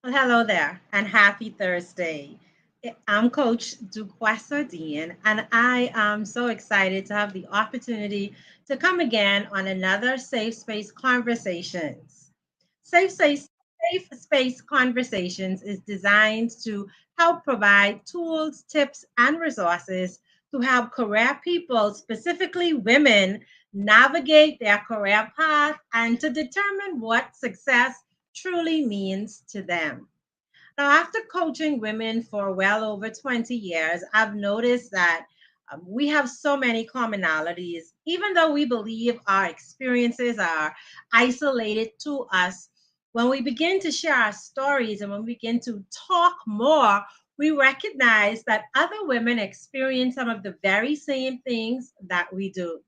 Well, hello there, and happy Thursday. I'm Coach Duquesa Dean, and I am so excited to have the opportunity to come again on another Safe Space Conversations. Safe Space, Safe Space Conversations is designed to help provide tools, tips, and resources to help career people, specifically women, navigate their career path and to determine what success truly means to them. Now, after coaching women for well over 20 years, I've noticed that we have so many commonalities. Even though we believe our experiences are isolated to us, when we begin to share our stories and when we begin to talk more, we recognize that other women experience some of the very same things that we do.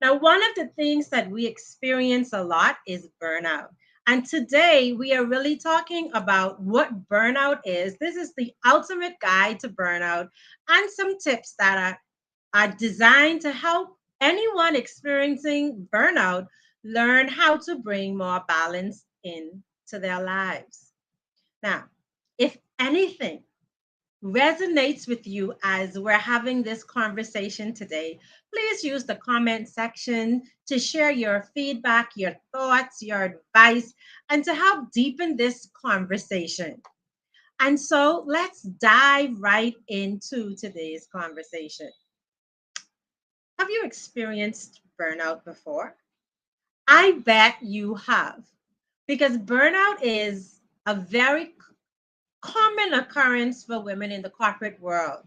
Now, one of the things that we experience a lot is burnout. And today we are really talking about what burnout is. This is the ultimate guide to burnout and some tips that are designed to help anyone experiencing burnout learn how to bring more balance into their lives. Now, if anything, resonates with you as we're having this conversation today, please use the comment section to share your feedback, your thoughts, your advice, and to help deepen this conversation. And so let's dive right into today's conversation. Have you experienced burnout before? I bet you have, because burnout is a very common occurrence for women in the corporate world.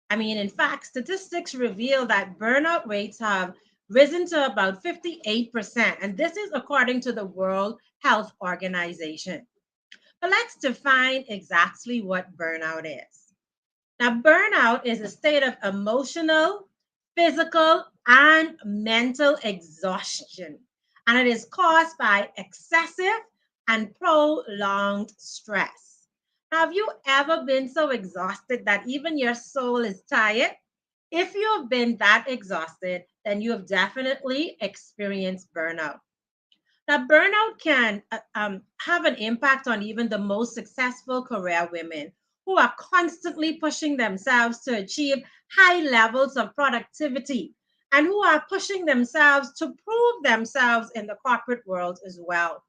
I mean, in fact, statistics reveal that burnout rates have risen to about 58%, and this is according to the World Health Organization. But let's define exactly what burnout is. Now, burnout is a state of emotional, physical, and mental exhaustion, and it is caused by excessive and prolonged stress. Now, have you ever been so exhausted that even your soul is tired? If you have been that exhausted, then you have definitely experienced burnout. Now, burnout can have an impact on even the most successful career women who are constantly pushing themselves to achieve high levels of productivity and who are pushing themselves to prove themselves in the corporate world as well.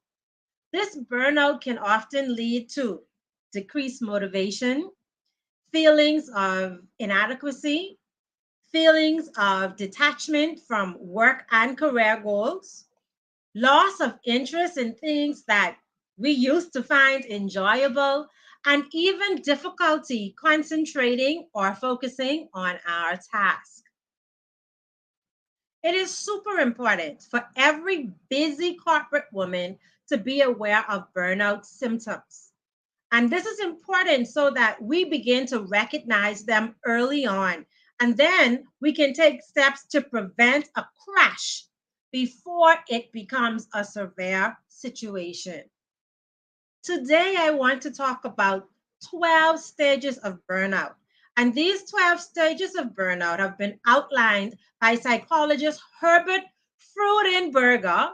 This burnout can often lead to decreased motivation, feelings of inadequacy, feelings of detachment from work and career goals, loss of interest in things that we used to find enjoyable, and even difficulty concentrating or focusing on our task. It is super important for every busy corporate woman to be aware of burnout symptoms. And this is important so that we begin to recognize them early on. And then we can take steps to prevent a crash before it becomes a severe situation. Today, I want to talk about 12 stages of burnout. And these 12 stages of burnout have been outlined by psychologist Herbert Freudenberger,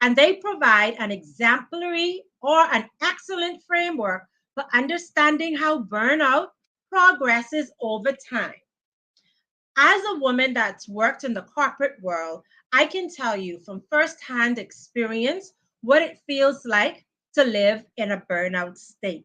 and they provide an exemplary or an excellent framework for understanding how burnout progresses over time. As a woman that's worked in the corporate world, I can tell you from firsthand experience what it feels like to live in a burnout state.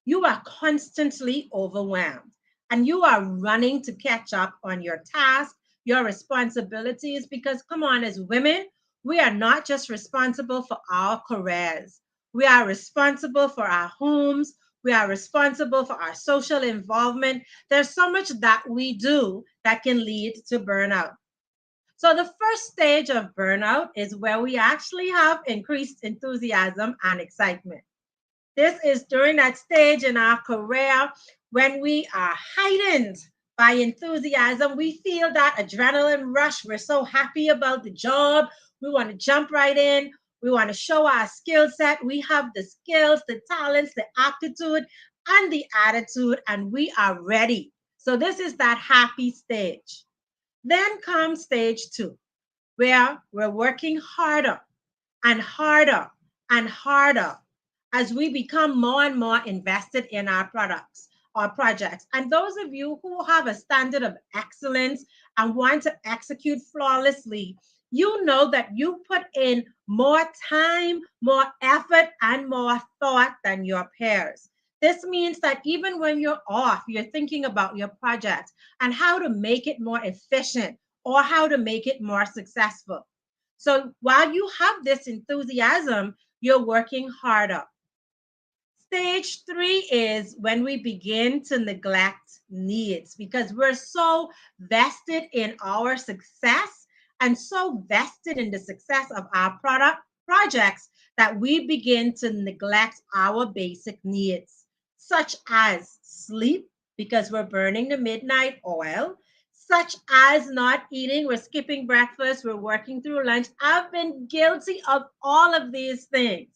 You are constantly overwhelmed and you are running to catch up on your tasks, your responsibilities, because come on, as women, we are not just responsible for our careers, we are responsible for our homes. We are responsible for our social involvement. There's so much that we do that can lead to burnout. So, the first stage of burnout is where we actually have increased enthusiasm and excitement. This is during that stage in our career when we are heightened by enthusiasm. We feel that adrenaline rush. We're so happy about the job. We want to jump right in. We want to show our skill set. We have the skills, the talents, the aptitude, and the attitude, and we are ready. So, this is that happy stage. Then comes stage two, where we're working harder and harder and harder. as we become more and more invested in our products or projects. And those of you who have a standard of excellence and want to execute flawlessly, you know that you put in more time, more effort, and more thought than your peers. This means that even when you're off, you're thinking about your project and how to make it more efficient or how to make it more successful. So while you have this enthusiasm, you're working harder. Stage three is when we begin to neglect needs because we're so vested in our success and so vested in the success of our product projects that we begin to neglect our basic needs, such as sleep, because we're burning the midnight oil, such as not eating, we're skipping breakfast, we're working through lunch. I've been guilty of all of these things.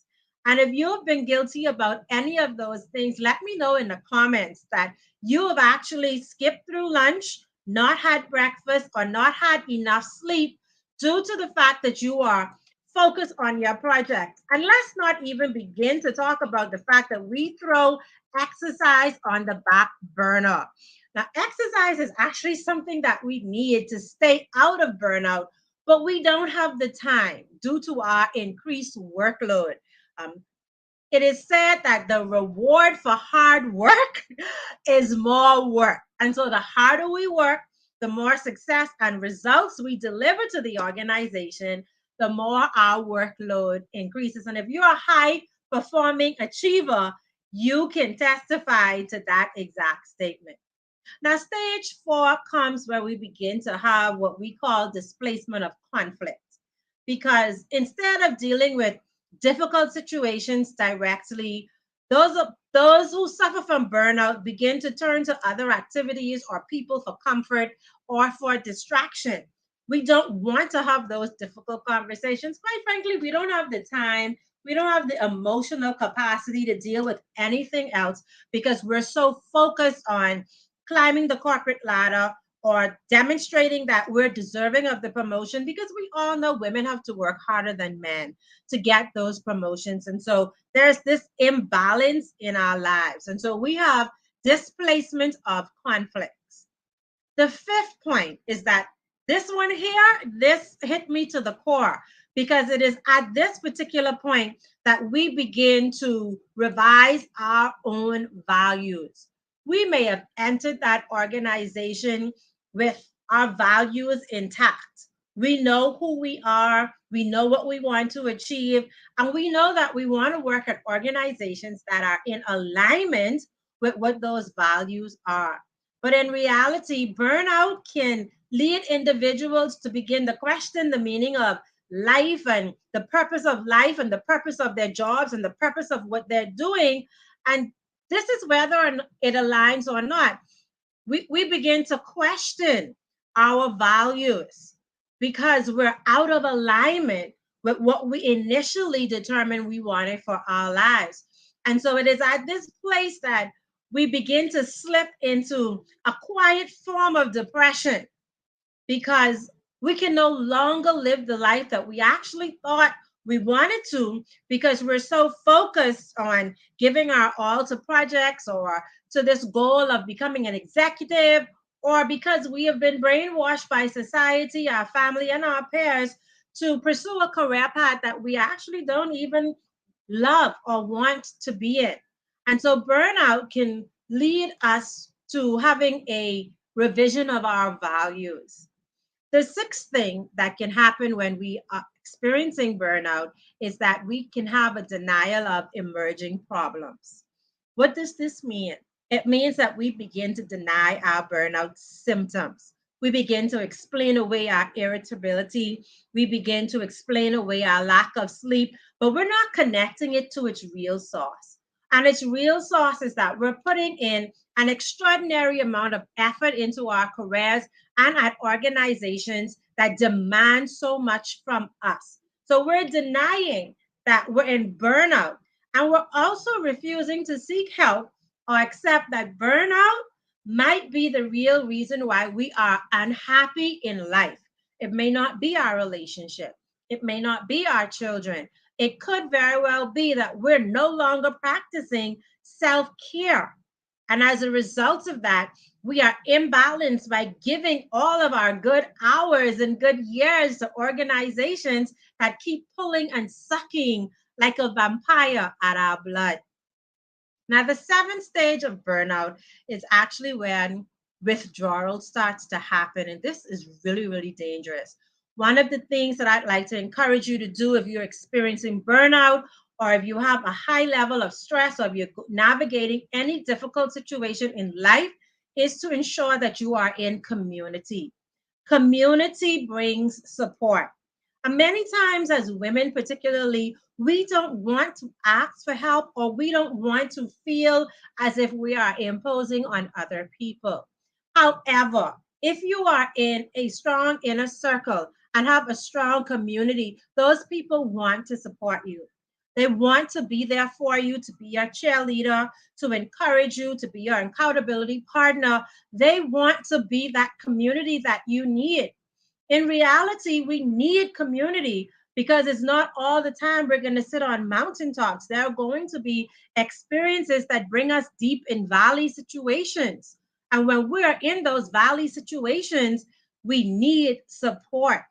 And if you've been guilty about any of those things, let me know in the comments that you have actually skipped through lunch, not had breakfast, or not had enough sleep due to the fact that you are focused on your project. And let's not even begin to talk about the fact that we throw exercise on the back burner. Now, exercise is actually something that we need to stay out of burnout, but we don't have the time due to our increased workload. Um, it is said that the reward for hard work is more work. And so the harder we work, the more success and results we deliver to the organization, the more our workload increases. And if you're a high performing achiever, you can testify to that exact statement. Now, stage four comes where we begin to have what we call displacement of conflict. Because instead of dealing with difficult situations directly, those who suffer from burnout begin to turn to other activities or people for comfort or for distraction. We don't want to have those difficult conversations. Quite frankly, we don't have the time. We don't have the emotional capacity to deal with anything else because we're so focused on climbing the corporate ladder or demonstrating that we're deserving of the promotion because we all know women have to work harder than men to get those promotions. And so there's this imbalance in our lives. And so we have displacement of conflicts. The fifth point is that this one here, this hit me to the core because it is at this particular point that we begin to revise our own values. We may have entered that organization with our values intact. We know who we are, we know what we want to achieve, and we know that we want to work at organizations that are in alignment with what those values are. But in reality, burnout can lead individuals to begin to question the meaning of life and the purpose of life and the purpose of their jobs and the purpose of what they're doing. And this is whether it aligns or not. We begin to question our values because we're out of alignment with what we initially determined we wanted for our lives. And so it is at this place that we begin to slip into a quiet form of depression because we can no longer live the life that we actually thought we wanted to because we're so focused on giving our all to projects or to this goal of becoming an executive, or because we have been brainwashed by society, our family, and our peers to pursue a career path that we actually don't even love or want to be in. And so burnout can lead us to having a revision of our values. The sixth thing that can happen when we are experiencing burnout is that we can have a denial of emerging problems. What does this mean? It means that we begin to deny our burnout symptoms. We begin to explain away our irritability. We begin to explain away our lack of sleep, but we're not connecting it to its real source. And its real source is that we're putting in an extraordinary amount of effort into our careers and at organizations that demand so much from us. So we're denying that we're in burnout, and we're also refusing to seek help or accept that burnout might be the real reason why we are unhappy in life. It may not be our relationship, it may not be our children. It could very well be that we're no longer practicing self care. And as a result of that, we are imbalanced by giving all of our good hours and good years to organizations that keep pulling and sucking like a vampire at our blood. Now, the seventh stage of burnout is actually when withdrawal starts to happen. And this is really, really dangerous. One of the things that I'd like to encourage you to do if you're experiencing burnout, or if you have a high level of stress, or if you're navigating any difficult situation in life, is to ensure that you are in community. Community brings support. And many times, as women, particularly, we don't want to ask for help, or we don't want to feel as if we are imposing on other people. However, if you are in a strong inner circle and have a strong community, those people want to support you. They want to be there for you, to be your cheerleader, to encourage you, to be your accountability partner. They want to be that community that you need. In reality, we need community because it's not all the time we're going to sit on mountaintops. There are going to be experiences that bring us deep in valley situations. And when we're in those valley situations, we need support.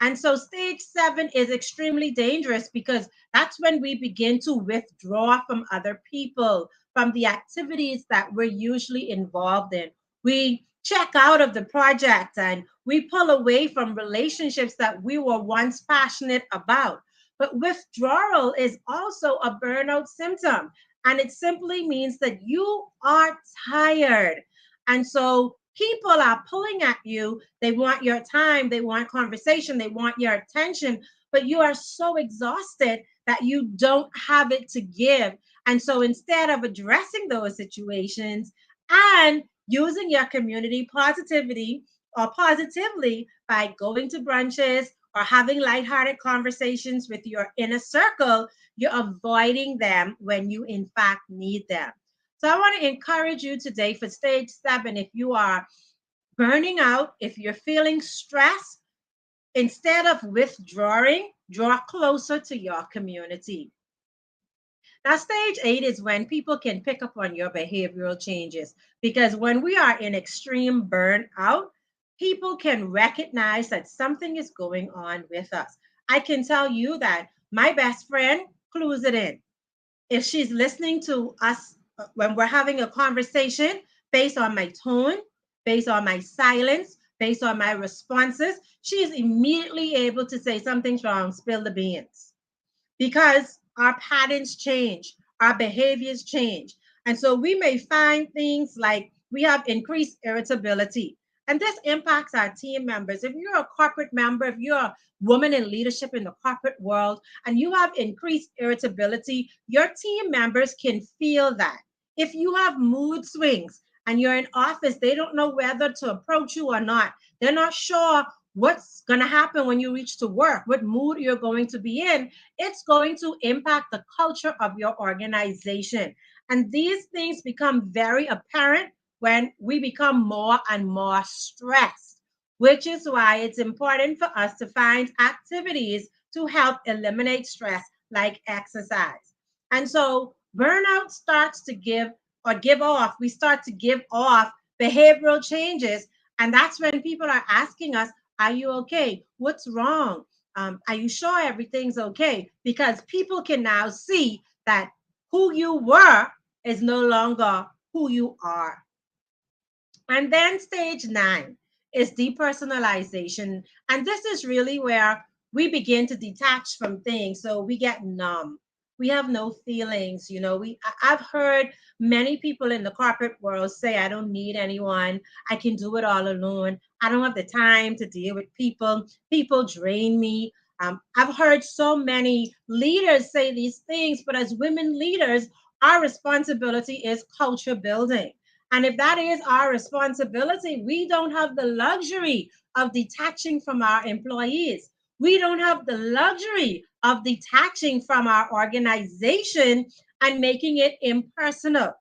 And so stage 7 is extremely dangerous because that's when we begin to withdraw from other people, from the activities that we're usually involved in. We check out of the project and we pull away from relationships that we were once passionate about. But withdrawal is also a burnout symptom. And it simply means that you are tired. And so people are pulling at you. They want your time, they want conversation, they want your attention, but you are so exhausted that you don't have it to give. And so instead of addressing those situations and using your community positivity or positively by going to brunches or having lighthearted conversations with your inner circle, you're avoiding them when you in fact need them. So I want to encourage you today for stage 7. If you are burning out, if you're feeling stressed, instead of withdrawing, draw closer to your community. Now, stage 8 is when people can pick up on your behavioral changes, because when we are in extreme burnout, people can recognize that something is going on with us. I can tell you that my best friend clues it in. If she's listening to us when we're having a conversation, based on my tone, based on my silence, based on my responses, she is immediately able to say something's wrong, spill the beans, because our patterns change, our behaviors change. And so we may find things like we have increased irritability. And this impacts our team members. If you're a corporate member, if you're a woman in leadership in the corporate world, and you have increased irritability, your team members can feel that. If you have mood swings and you're in office, they don't know whether to approach you or not. They're not sure what's going to happen when you reach to work, what mood you're going to be in. It's going to impact the culture of your organization. And these things become very apparent when we become more and more stressed, which is why it's important for us to find activities to help eliminate stress, like exercise. And so burnout starts to give off, we start to give off behavioral changes. And that's when people are asking us, are you okay? What's wrong? Are you sure everything's okay? Because people can now see that who you were is no longer who you are. And then stage 9 is depersonalization. And this is really where we begin to detach from things. So we get numb. We have no feelings. I've heard many people in the corporate world say, I don't need anyone. I can do it all alone. I don't have the time to deal with people. People drain me. I've heard so many leaders say these things, but as women leaders, our responsibility is culture building. And if that is our responsibility, we don't have the luxury of detaching from our employees. We don't have the luxury of detaching from our organization and making it impersonal,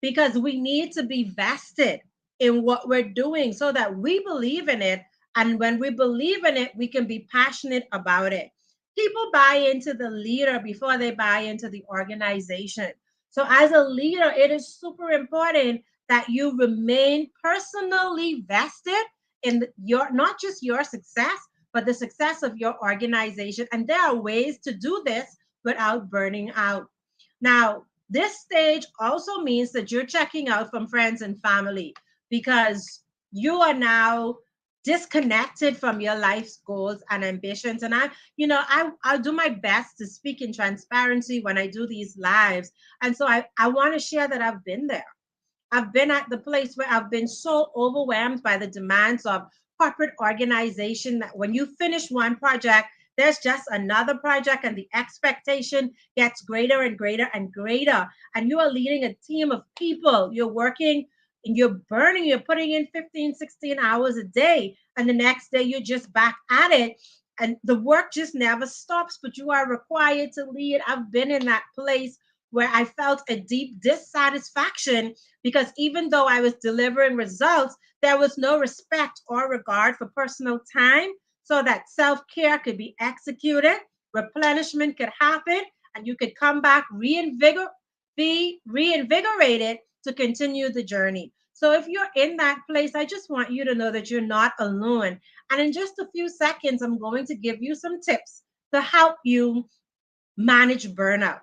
because we need to be vested in what we're doing so that we believe in it. And when we believe in it, we can be passionate about it. People buy into the leader before they buy into the organization. So, as a leader, it is super important that you remain personally vested in your not just your success, but the success of your organization. And there are ways to do this without burning out. Now, this stage also means that you're checking out from friends and family because you are now disconnected from your life's goals and ambitions. And I'll do my best to speak in transparency when I do these lives. And so I want to share that I've been there. I've been at the place where I've been so overwhelmed by the demands of corporate organization that when you finish one project, there's just another project, and the expectation gets greater and greater and greater. And you are leading a team of people. You're working and you're putting in 15, 16 hours a day. And the next day, you're just back at it. And the work just never stops, but you are required to lead. I've been in that place where I felt a deep dissatisfaction because even though I was delivering results, there was no respect or regard for personal time so that self care could be executed, replenishment could happen, and you could come back be reinvigorated to continue the journey. So if you're in that place, I just want you to know that you're not alone. And in just a few seconds, I'm going to give you some tips to help you manage burnout.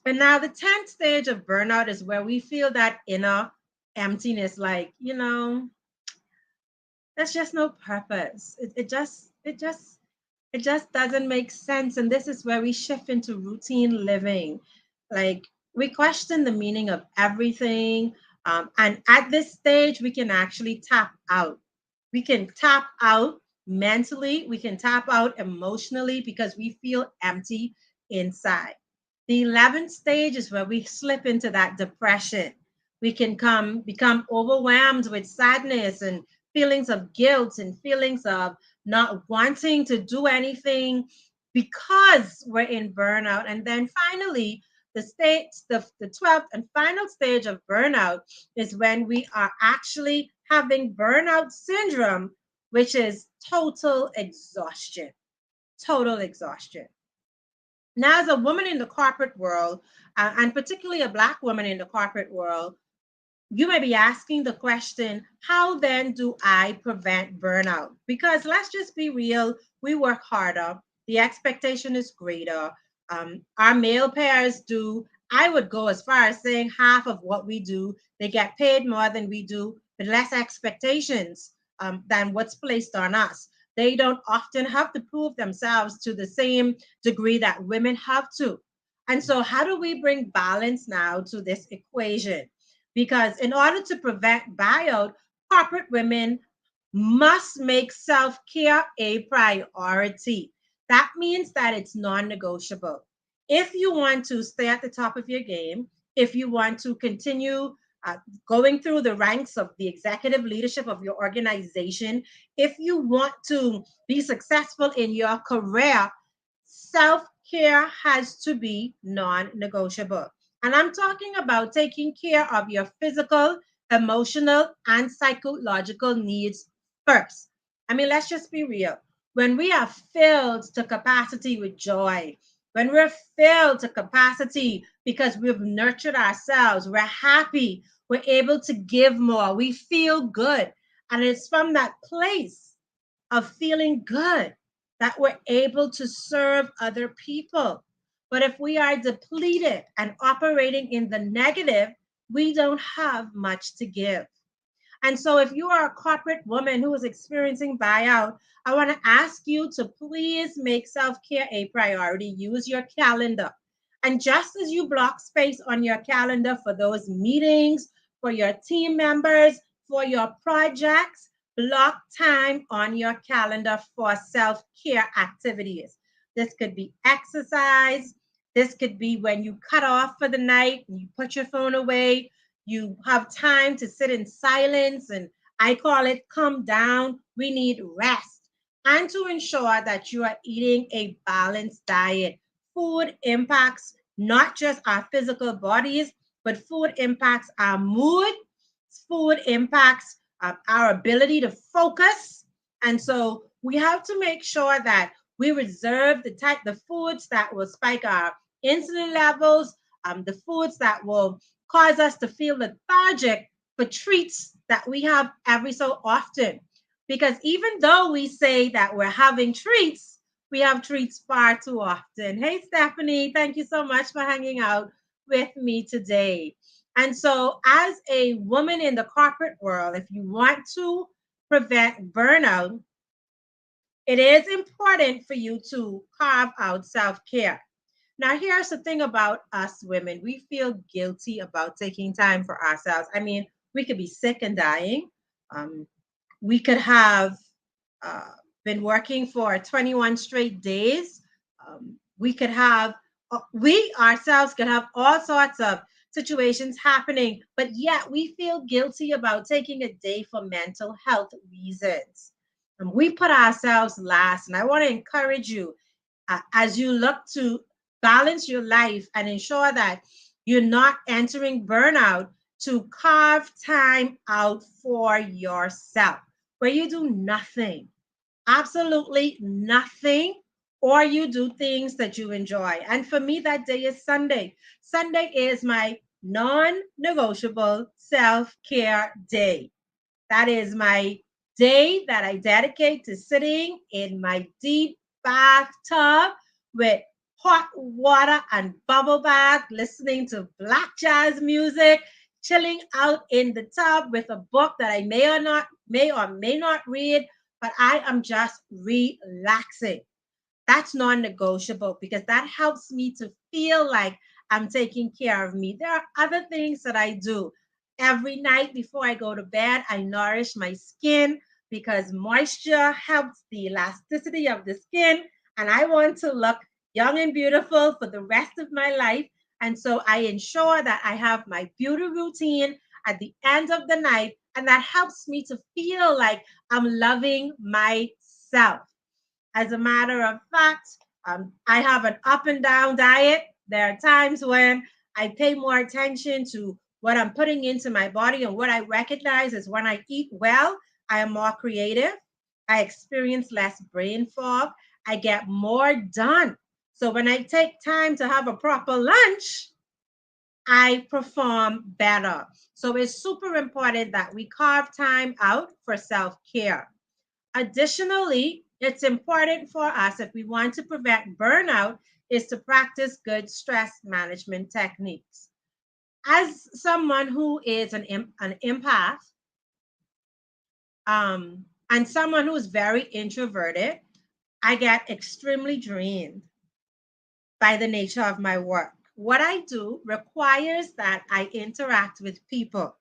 And now the 10th stage of burnout is where we feel that inner emptiness, like, there's just no purpose. It just doesn't make sense. And this is where we shift into routine living. Like we question the meaning of everything. And at this stage, we can actually tap out. We can tap out mentally, we can tap out emotionally because we feel empty inside. The 11th stage is where we slip into that depression. We can become overwhelmed with sadness and feelings of guilt and feelings of not wanting to do anything because we're in burnout. And then finally, the 12th and final stage of burnout is when we are actually having burnout syndrome, which is total exhaustion. Total exhaustion. Now, as a woman in the corporate world, and particularly a Black woman in the corporate world, you may be asking the question, how then do I prevent burnout? Because let's just be real, we work harder, the expectation is greater. Our male pairs do, I would go as far as saying half of what we do. They get paid more than we do, but less expectations than what's placed on us. They don't often have to prove themselves to the same degree that women have to. And so, how do we bring balance now to this equation? Because in order to prevent buyout, corporate women must make self care a priority. That means that it's non negotiable. If you want to stay at the top of your game, if you want to continue going through the ranks of the executive leadership of your organization, if you want to be successful in your career, self care has to be non negotiable. And I'm talking about taking care of your physical, emotional, and psychological needs first. I mean, let's just be real. When we are filled to capacity with joy, when we're filled to capacity because we've nurtured ourselves, we're happy, we're able to give more, we feel good. And it's from that place of feeling good that we're able to serve other people. But if we are depleted and operating in the negative, we don't have much to give. And so, if you are a corporate woman who is experiencing buyout, I want to ask you to please make self care a priority. Use your calendar. And just as you block space on your calendar for those meetings, for your team members, for your projects, block time on your calendar for self care activities. This could be exercise. This could be when you cut off for the night, you put your phone away, you have time to sit in silence, and I call it come down. We need rest. And to ensure that you are eating a balanced diet. Food impacts not just our physical bodies, but food impacts our mood, food impacts our ability to focus. And so we have to make sure that We reserve the foods that will spike our insulin levels, the foods that will cause us to feel lethargic for treats that we have every so often. Because even though we say that we're having treats, we have treats far too often. Hey, Stephanie, thank you so much for hanging out with me today. And so, as a woman in the corporate world, if you want to prevent burnout, it is important for you to carve out self care. Now, here's the thing about us women, we feel guilty about taking time for ourselves. I mean, we could be sick and dying. Um, we could have uh, been working for 21 straight days. We could have, we ourselves could have all sorts of situations happening, but yet we feel guilty about taking a day for mental health reasons. We put ourselves last, and I want to encourage you as you look to balance your life and ensure that you're not entering burnout, to carve time out for yourself where you do nothing, absolutely nothing, or you do things that you enjoy. And for me, that day is Sunday. Sunday is my non negotiable self care day. That is my day that I dedicate to sitting in my deep bathtub with hot water and bubble bath, listening to black jazz music, chilling out in the tub with a book that I may or may not read, but I am just relaxing. That's non-negotiable because that helps me to feel like I'm taking care of me. There are other things that I do. Every night before I go to bed, I nourish my skin because moisture helps the elasticity of the skin. And I want to look young and beautiful for the rest of my life. And so I ensure that I have my beauty routine at the end of the night. And that helps me to feel like I'm loving myself. As a matter of fact, I have an up and down diet. There are times when I pay more attention to what I'm putting into my body, and what I recognize is when I eat well, I am more creative. I experience less brain fog. I get more done. So when I take time to have a proper lunch, I perform better. So it's super important that we carve time out for self care. Additionally, it's important for us if we want to prevent burnout is to practice good stress management techniques. As someone who is an empath and someone who is very introverted, I get extremely drained by the nature of my work. What I do requires that I interact with people.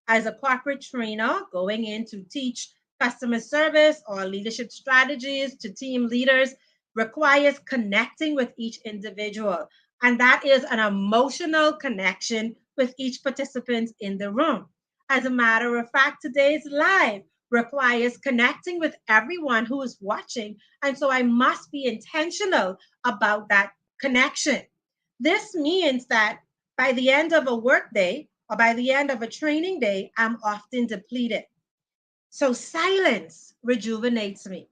As a corporate trainer going in to teach customer service or leadership strategies to team leaders requires connecting with each individual. And that is an emotional connection with each participant in the room. As a matter of fact, today's live requires connecting with everyone who is watching. And so I must be intentional about that connection. This means that by the end of a workday or by the end of a training day, I'm often depleted. So silence rejuvenates me.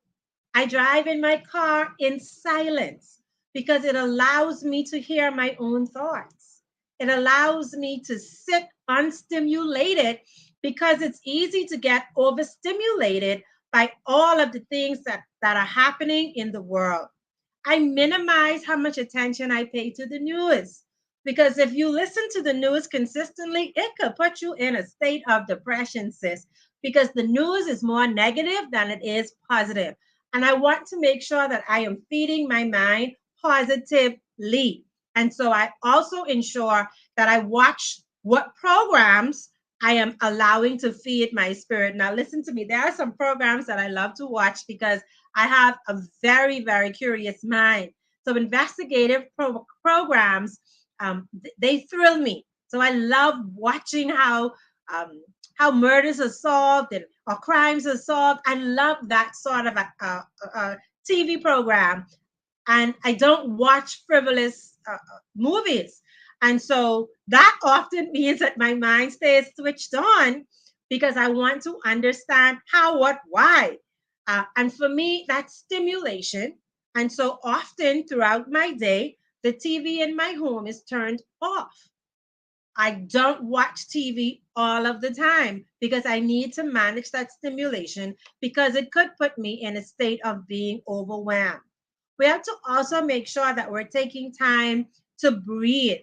I drive in my car in silence because it allows me to hear my own thoughts. It allows me to sit unstimulated because it's easy to get overstimulated by all of the things that are happening in the world. I minimize how much attention I pay to the news. Because if you listen to the news consistently, it could put you in a state of depression, sis, because the news is more negative than it is positive. And I want to make sure that I am feeding my mind positively. And so I also ensure that I watch what programs I am allowing to feed my spirit. Now, listen to me. There are some programs that I love to watch because I have a very, very curious mind. So, investigative programs, they thrill me. So, I love watching um, how murders are solved and or crimes are solved. I love that sort of a TV program, and I don't watch frivolous movies. And so that often means that my mind stays switched on because I want to understand how, what, why. And for me, that's stimulation. And so often throughout my day, the TV in my home is turned off. I don't watch TV all of the time because I need to manage that stimulation because it could put me in a state of being overwhelmed. We have to also make sure that we're taking time to breathe.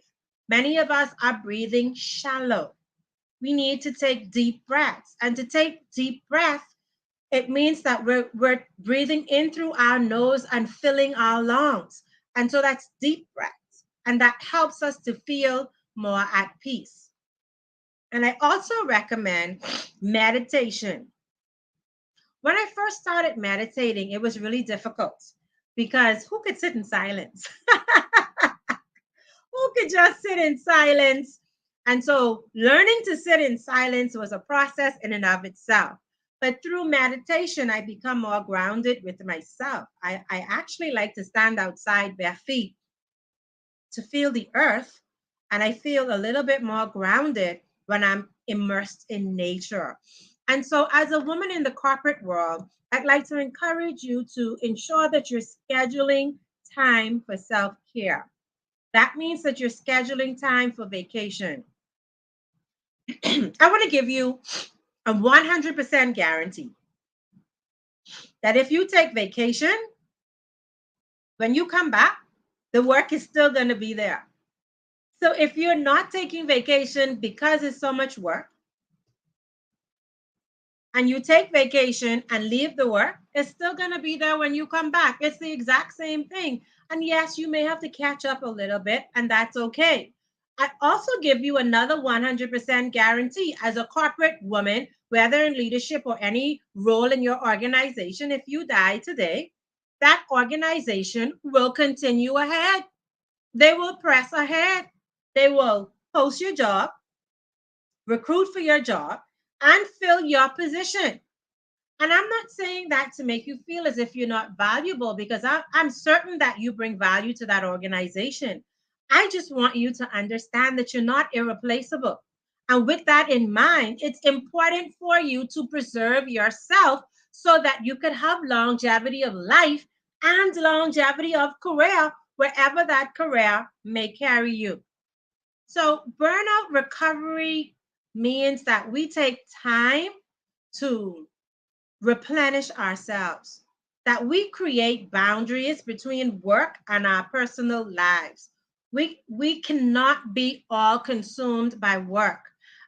Many of us are breathing shallow. We need to take deep breaths. And to take deep breaths, it means that we're breathing in through our nose and filling our lungs. And so that's deep breaths. And that helps us to feel more at peace. And I also recommend meditation. When I first started meditating, it was really difficult because who could sit in silence? Who could just sit in silence? And so learning to sit in silence was a process in and of itself. But through meditation, I become more grounded with myself. I actually like to stand outside bare feet to feel the earth. And I feel a little bit more grounded when I'm immersed in nature. And so, as a woman in the corporate world, I'd like to encourage you to ensure that you're scheduling time for self care. That means that you're scheduling time for vacation. I want to give you a 100% guarantee that if you take vacation, when you come back, the work is still going to be there. So if you're not taking vacation because it's so much work, and you take vacation and leave the work, it's still going to be there when you come back. It's the exact same thing. And yes, you may have to catch up a little bit, and that's okay. I also give you another 100% guarantee as a corporate woman, whether in leadership or any role in your organization, if you die today, that organization will continue ahead. They will press ahead. They will post your job, recruit for your job, and fill your position. And I'm not saying that to make you feel as if you're not valuable because I'm certain that you bring value to that organization. I just want you to understand that you're not irreplaceable. And with that in mind, it's important for you to preserve yourself so that you could have longevity of life and longevity of career wherever that career may carry you. So, burnout recovery means that we take time to replenish ourselves, that we create boundaries between work and our personal lives. We cannot be all consumed by work.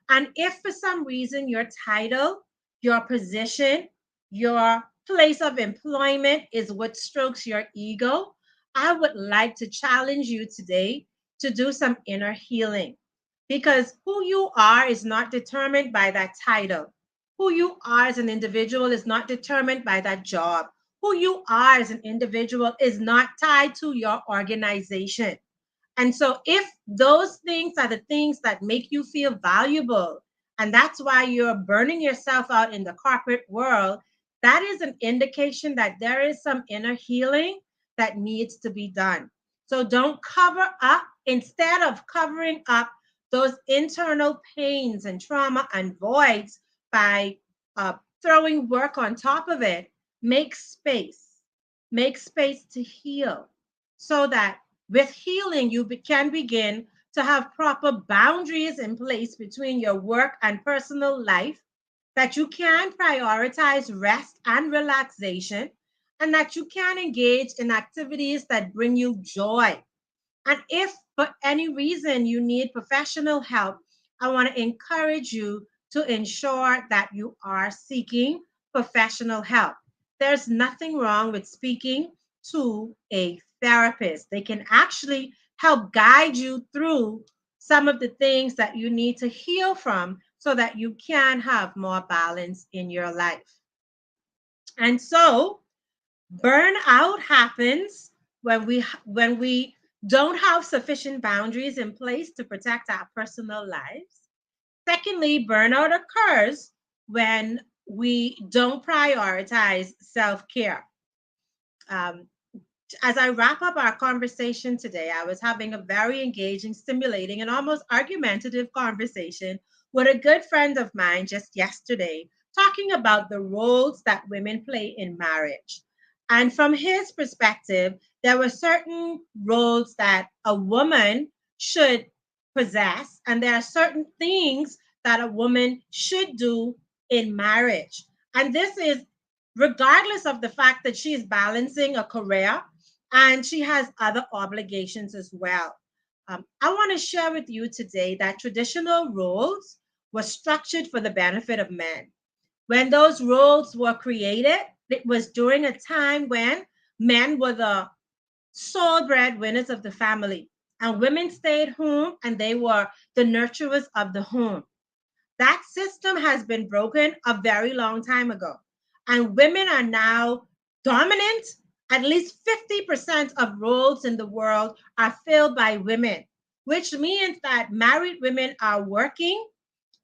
And if for some reason your title, your position, your place of employment is what strokes your ego, I would like to challenge you today to do some inner healing because who you are is not determined by that title. Who you are as an individual is not determined by that job. Who you are as an individual is not tied to your organization. And so, if those things are the things that make you feel valuable, and that's why you're burning yourself out in the corporate world, that is an indication that there is some inner healing that needs to be done. So, don't cover up, instead of covering up those internal pains and trauma and voids by throwing work on top of it, make space. Make space to heal so that with healing, you can begin to have proper boundaries in place between your work and personal life, that you can prioritize rest and relaxation, and that you can engage in activities that bring you joy. And if for any reason you need professional help, I want to encourage you to ensure that you are seeking professional help. There's nothing wrong with speaking to a therapist. They can actually help guide you through some of the things that you need to heal from so that you can have more balance in your life. And so, burnout happens when we don't have sufficient boundaries in place to protect our personal lives. Secondly, burnout occurs when we don't prioritize self-care. Um, as I wrap up our conversation today, I was having a very engaging, stimulating, and almost argumentative conversation with a good friend of mine just yesterday, talking about the roles that women play in marriage. And from his perspective, there were certain roles that a woman should possess, and there are certain things that a woman should do in marriage. And this is regardless of the fact that she is balancing a career and she has other obligations as well. I want to share with you today that traditional roles were structured for the benefit of men. When those roles were created, it was during a time when men were the sole breadwinners of the family, and women stayed home and they were the nurturers of the home. That system has been broken a very long time ago. And women are now dominant. At least 50% of roles in the world are filled by women, which means that married women are working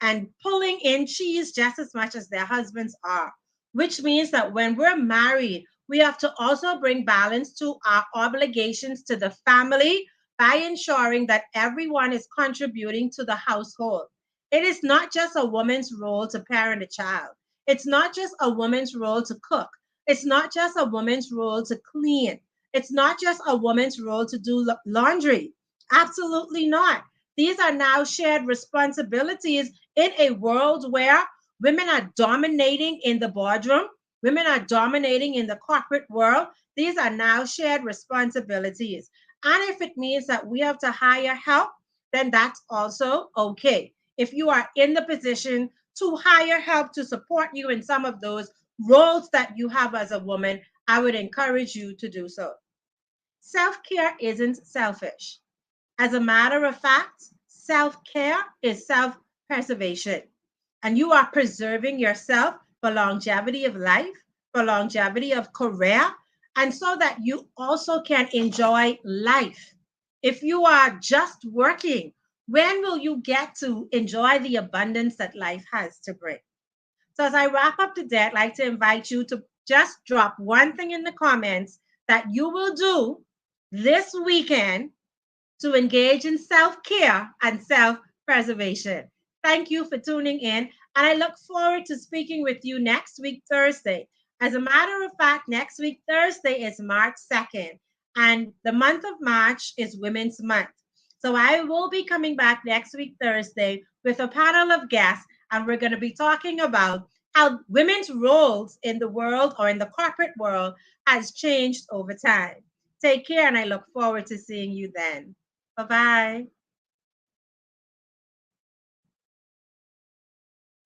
and pulling in cheese just as much as their husbands are, which means that when we're married, we have to also bring balance to our obligations to the family by ensuring that everyone is contributing to the household. It is not just a woman's role to parent a child. It's not just a woman's role to cook. It's not just a woman's role to clean. It's not just a woman's role to do laundry. Absolutely not. These are now shared responsibilities in a world where women are dominating in the boardroom, women are dominating in the corporate world. These are now shared responsibilities. And if it means that we have to hire help, then that's also okay. If you are in the position to hire help to support you in some of those roles that you have as a woman, I would encourage you to do so. Self care isn't selfish. As a matter of fact, self care is self preservation, and you are preserving yourself for longevity of life, for longevity of career, and so that you also can enjoy life. If you are just working, when will you get to enjoy the abundance that life has to bring? So, as I wrap up today, I'd like to invite you to just drop one thing in the comments that you will do this weekend to engage in self care and self preservation. Thank you for tuning in, and I look forward to speaking with you next week, Thursday. As a matter of fact, next week, Thursday, is March 2nd, and the month of March is Women's Month. So I will be coming back next week, Thursday, with a panel of guests, and we're going to be talking about how women's roles in the world or in the corporate world has changed over time. Take care, and I look forward to seeing you then. Bye bye.